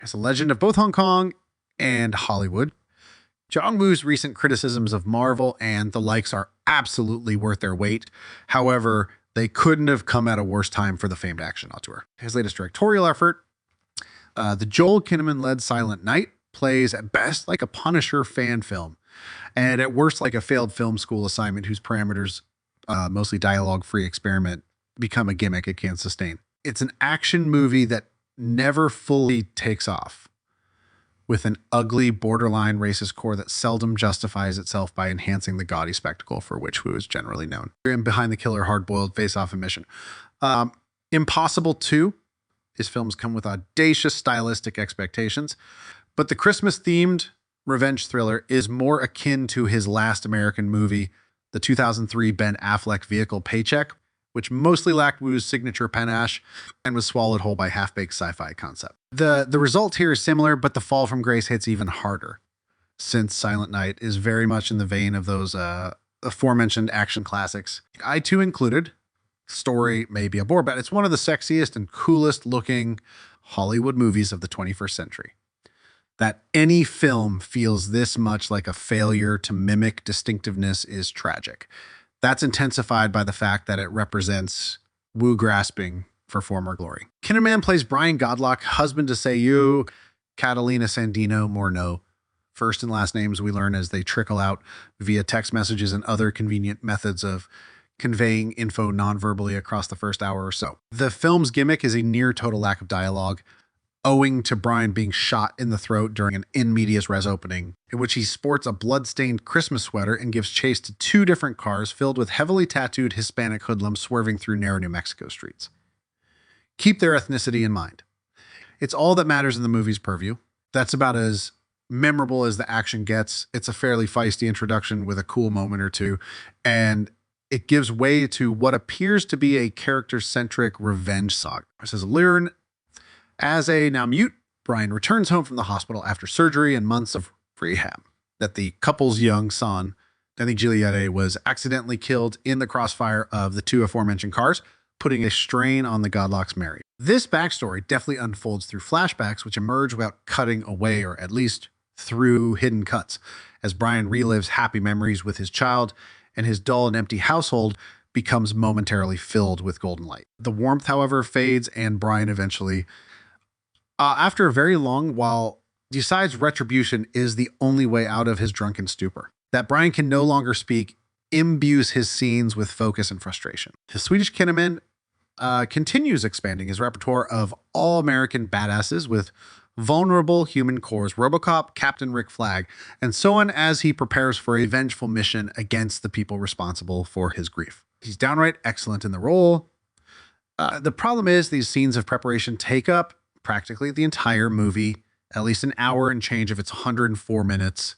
As a legend of both Hong Kong and Hollywood, John Woo's recent criticisms of Marvel and the likes are absolutely worth their weight. However, they couldn't have come at a worse time for the famed action auteur. His latest directorial effort, the Joel Kinnaman-led Silent Night, plays at best like a Punisher fan film, and at worst like a failed film school assignment whose parameters, mostly dialogue-free experiment, become a gimmick it can't sustain. It's an action movie that never fully takes off, with an ugly, borderline racist core that seldom justifies itself by enhancing the gaudy spectacle for which Woo is generally known. And behind the killer, hard-boiled face-off mission. Impossible 2. His films come with audacious stylistic expectations, but the Christmas-themed revenge thriller is more akin to his last American movie, the 2003 Ben Affleck vehicle Paycheck, which mostly lacked Woo's signature panache and was swallowed whole by half-baked sci-fi concept. The result here is similar, but the fall from grace hits even harder, since Silent Night is very much in the vein of those aforementioned action classics. I too included. Story may be a bore, but it's one of the sexiest and coolest looking Hollywood movies of the 21st century. That any film feels this much like a failure to mimic distinctiveness is tragic. That's intensified by the fact that it represents Woo grasping for former glory. Kinnaman plays Brian Godlock, husband to Seiyu, Catalina Sandino Morneau. First and last names we learn as they trickle out via text messages and other convenient methods of conveying info non-verbally across the first hour or so. The film's gimmick is a near total lack of dialogue, owing to Brian being shot in the throat during an in medias res opening, in which he sports a blood-stained Christmas sweater and gives chase to 2 different cars filled with heavily tattooed Hispanic hoodlums swerving through narrow New Mexico streets. Keep their ethnicity in mind. It's all that matters in the movie's purview. That's about as memorable as the action gets. It's a fairly feisty introduction with a cool moment or two, and it gives way to what appears to be a character-centric revenge saga. It says, learn as a now mute, Brian returns home from the hospital after surgery and months of rehab. That the couple's young son, Danny Giulietta, was accidentally killed in the crossfire of the 2 aforementioned cars, putting a strain on the Godlocks' marriage. This backstory definitely unfolds through flashbacks, which emerge without cutting away, or at least through hidden cuts, as Brian relives happy memories with his child, and his dull and empty household becomes momentarily filled with golden light. The warmth, however, fades, and Brian eventually, after a very long while, decides retribution is the only way out of his drunken stupor. That Brian can no longer speak imbues his scenes with focus and frustration. His Swedish Kinnaman continues expanding his repertoire of all-American badasses with vulnerable human cores, RoboCop, Captain Rick Flag, and so on, as he prepares for a vengeful mission against the people responsible for his grief. He's downright excellent in the role. The problem is these scenes of preparation take up practically the entire movie, at least an hour and change of its 104 minutes,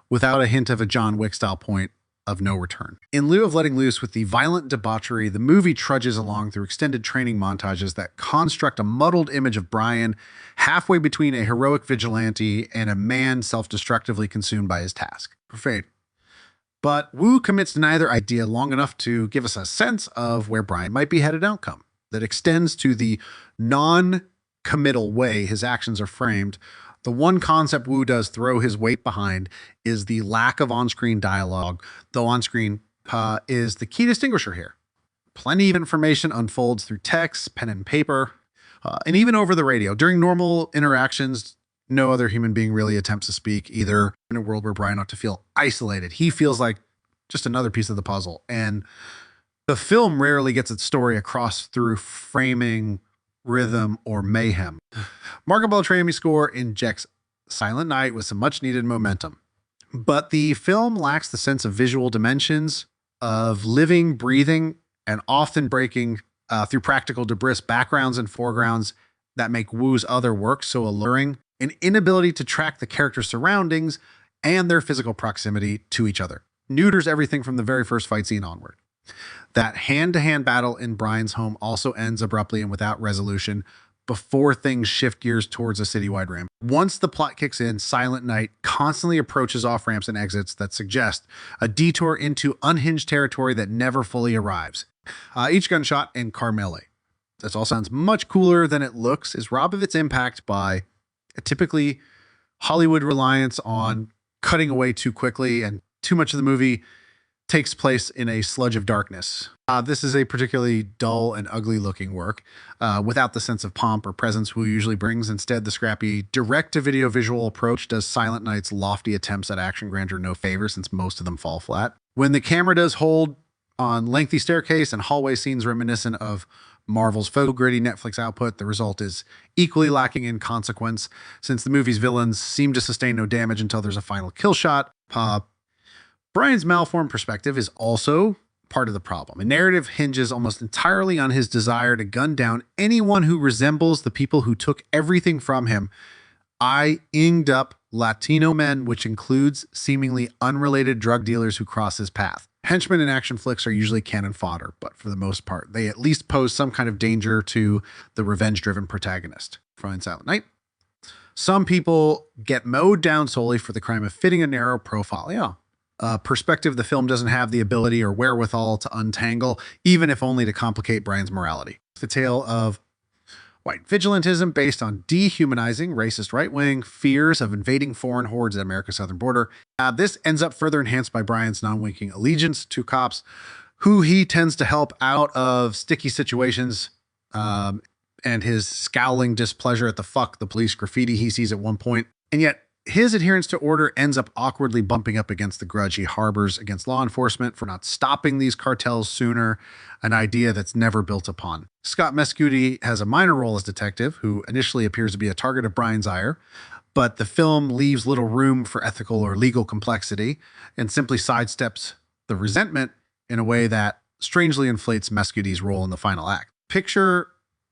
without a hint of a John Wick-style point of no return. In lieu of letting loose with the violent debauchery, the movie trudges along through extended training montages that construct a muddled image of Brian halfway between a heroic vigilante and a man self-destructively consumed by his task. Profane. But Woo commits to neither idea long enough to give us a sense of where Brian might be headed outcome that extends to the non-committal way his actions are framed. The one concept Woo does throw his weight behind is the lack of on-screen dialogue, though on-screen is the key distinguisher here. Plenty of information unfolds through text, pen and paper, and even over the radio. During normal interactions, no other human being really attempts to speak, either in a world where Brian ought to feel isolated. He feels like just another piece of the puzzle. And the film rarely gets its story across through framing, rhythm, or mayhem. Marco Beltrami's score injects Silent Night with some much needed momentum, but the film lacks the sense of visual dimensions, of living, breathing, and often breaking through practical debris backgrounds and foregrounds that make Woo's other work so alluring, an inability to track the character's surroundings and their physical proximity to each other. Neuters everything from the very first fight scene onward. That hand-to-hand battle in Brian's home also ends abruptly and without resolution before things shift gears towards a citywide ramp. Once the plot kicks in, Silent Night constantly approaches off-ramps and exits that suggest a detour into unhinged territory that never fully arrives. Each gunshot and car melee, this all sounds much cooler than it looks, is robbed of its impact by Typically, Hollywood reliance on cutting away too quickly, and too much of the movie takes place in a sludge of darkness. This is a particularly dull and ugly looking work without the sense of pomp or presence Wu usually brings. Instead, the scrappy direct-to-video visual approach does Silent Night's lofty attempts at action grandeur no favor, since most of them fall flat. When the camera does hold on lengthy staircase and hallway scenes reminiscent of Marvel's photo-gritty Netflix output, the result is equally lacking in consequence, since the movie's villains seem to sustain no damage until there's a final kill shot. Brian's malformed perspective is also part of the problem. A narrative hinges almost entirely on his desire to gun down anyone who resembles the people who took everything from him. I inged up Latino men, which includes seemingly unrelated drug dealers who cross his path. Henchmen in action flicks are usually cannon fodder, but for the most part, they at least pose some kind of danger to the revenge-driven protagonist. From Silent Night, some people get mowed down solely for the crime of fitting a narrow profile. Perspective the film doesn't have the ability or wherewithal to untangle, even if only to complicate Brian's morality. The tale of white vigilantism based on dehumanizing racist right-wing fears of invading foreign hordes at America's southern border. This ends up further enhanced by Brian's non-winking allegiance to cops, who he tends to help out of sticky situations, and his scowling displeasure at the police graffiti he sees at one point. And yet, his adherence to order ends up awkwardly bumping up against the grudge he harbors against law enforcement for not stopping these cartels sooner, an idea that's never built upon. Scott Mescudi has a minor role as detective, who initially appears to be a target of Brian's ire, but the film leaves little room for ethical or legal complexity and simply sidesteps the resentment in a way that strangely inflates Mescudi's role in the final act. Picture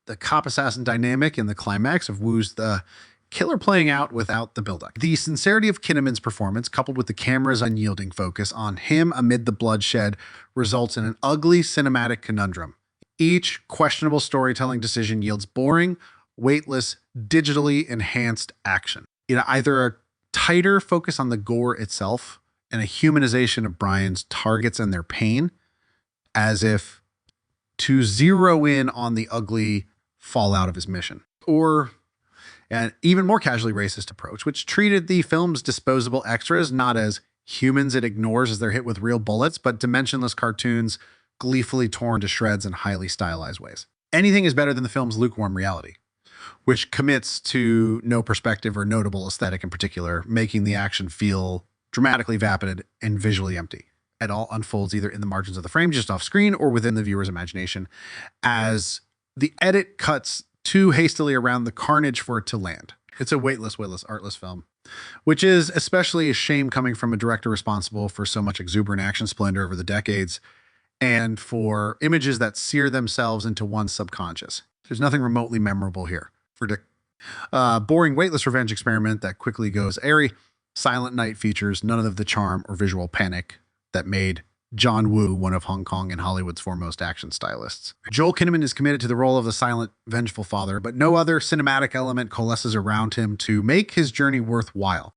the cop-assassin dynamic in the climax of Wu's The Killer playing out without the buildup. The sincerity of Kinnaman's performance, coupled with the camera's unyielding focus on him amid the bloodshed, results in an ugly cinematic conundrum. Each questionable storytelling decision yields boring, weightless, digitally enhanced action. Either a tighter focus on the gore itself and a humanization of Brian's targets and their pain, as if to zero in on the ugly fallout of his mission, or an even more casually racist approach, which treated the film's disposable extras not as humans it ignores as they're hit with real bullets, but dimensionless cartoons gleefully torn to shreds in highly stylized ways. Anything is better than the film's lukewarm reality, which commits to no perspective or notable aesthetic in particular, making the action feel dramatically vapid and visually empty. It all unfolds either in the margins of the frame, just off screen, or within the viewer's imagination, as the edit cuts too hastily around the carnage for it to land. It's a weightless, artless film, which is especially a shame coming from a director responsible for so much exuberant action splendor over the decades, and for images that sear themselves into one's subconscious. There's nothing remotely memorable here. For the boring, weightless revenge experiment that quickly goes airy, Silent Night features none of the charm or visual panic that made John Woo one of Hong Kong and Hollywood's foremost action stylists. Joel Kinnaman is committed to the role of the silent, vengeful father, but no other cinematic element coalesces around him to make his journey worthwhile.